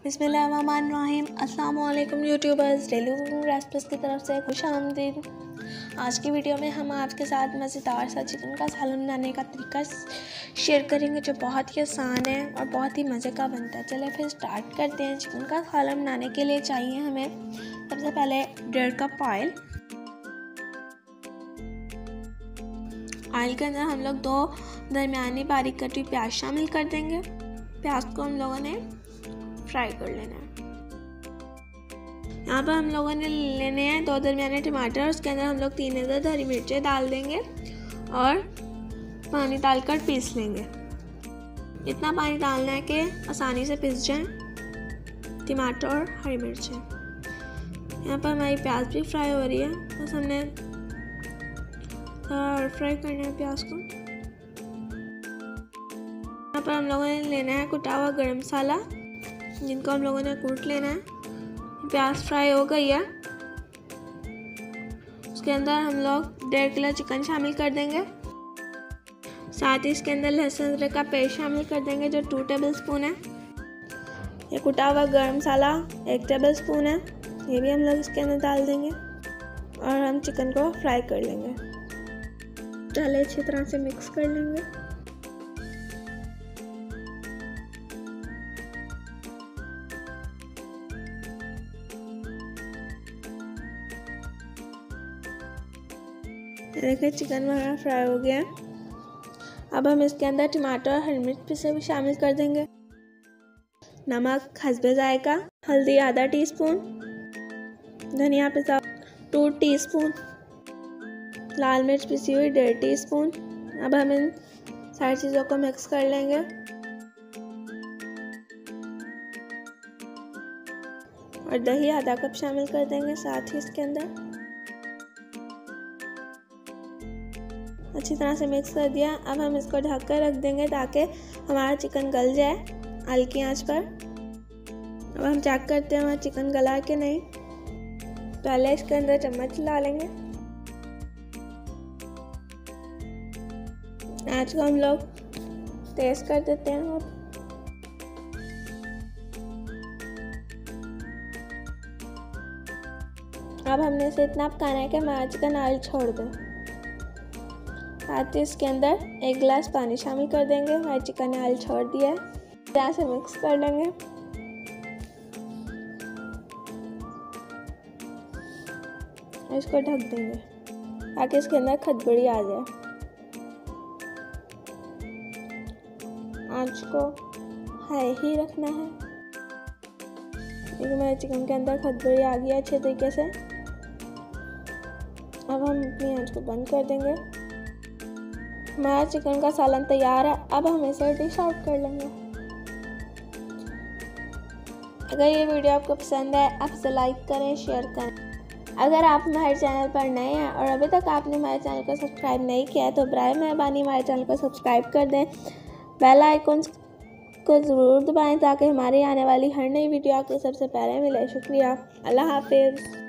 बिस्मिल्लाहिर्रहमानिर्रहीम। अस्सलाम वालेकुम यूट्यूबर्स, डेली कुकिंग रेसिपीज़ की तरफ से खुश आमदीद। आज की वीडियो में हम आपके साथ मज़ेदार सा चिकन का सालन बनाने का तरीका शेयर करेंगे जो बहुत ही आसान है और बहुत ही मज़े का बनता है। चलिए फिर स्टार्ट करते हैं। चिकन का सालन बनाने के लिए चाहिए हमें सबसे पहले 1.5 कप ऑयल। ऑयल के अंदर हम लोग 2 दरमियानी बारीक कटी हुई प्याज शामिल कर देंगे। प्याज को हम लोगों ने फ्राई कर लेना है। यहाँ पर हम लोगों ने लेने हैं 2 दरमियाने टमाटर। उसके अंदर हम लोग 3 अदद हरी मिर्चें डाल देंगे और पानी डालकर पीस लेंगे। इतना पानी डालना है कि आसानी से पिस जाए टमाटर और हरी मिर्चें। यहाँ पर हमारी प्याज भी फ्राई हो रही है, बस हमने और फ्राई करना है प्याज को। यहाँ पर हम लोगों ने लेना है कुटा हुआ गरम मसाला, जिनको हम लोगों ने कूट लेना है। प्याज फ्राई हो गई है, उसके अंदर हम लोग 1.5 किलो चिकन शामिल कर देंगे। साथ ही इसके अंदर लहसुन अदरक का पेस्ट शामिल कर देंगे जो 2 टेबल स्पून है। ये कुटा हुआ गरम मसाला 1 टेबल स्पून है, ये भी हम लोग इसके अंदर डाल देंगे और हम चिकन को फ्राई कर लेंगे। डाले अच्छी तरह से मिक्स कर लेंगे। देखिए चिकन हमारा फ्राई हो गया है। अब हम इसके अंदर टमाटर और हरी मिर्च पीसे भी शामिल कर देंगे। नमक हस्बे जायका, हल्दी आधा टीस्पून, धनिया पिसा 2 टीस्पून, लाल मिर्च पिसी हुई 1.5 टीस्पून। अब हम इन सारी चीज़ों को मिक्स कर लेंगे। और दही आधा कप शामिल कर देंगे साथ ही इसके अंदर। अच्छी तरह से मिक्स कर दिया। अब हम इसको ढक कर रख देंगे ताकि हमारा चिकन गल जाए हल्की आंच पर। अब हम चेक करते हैं हमारा चिकन गला कि नहीं। पहले इसके अंदर चम्मच डालेंगे। आंच को हम लोग तेज कर देते हैं। अब हमने इसे इतना पकाना है कि हमारा चिकन ऑयल छोड़ दे। साथ ही इसके अंदर 1 गिलास पानी शामिल कर देंगे। हमारे चिकन ने ऑयल छोड़ दिया है, यहाँ से मिक्स कर लेंगे। इसको ढक देंगे ताकि इसके अंदर खदबड़ी आ जाए। आंच को हाई ही रखना है। देखिए हमारे चिकन के अंदर खदबड़ी आ गई है अच्छे तरीके से। अब हम अपनी आंच को बंद कर देंगे। हमारा चिकन का सालन तैयार है। अब हम इसे डिश आउट कर लेंगे। अगर ये वीडियो आपको पसंद है आप इसे लाइक करें, शेयर करें। अगर आप हमारे चैनल पर नए हैं और अभी तक आपने हमारे चैनल को सब्सक्राइब नहीं किया है तो बराए मेहरबानी हमारे चैनल को सब्सक्राइब कर दें। बेल आइकन को ज़रूर दबाएं ताकि हमारी आने वाली हर नई वीडियो आपको सबसे पहले मिले। शुक्रिया। अल्लाह हाफिज़।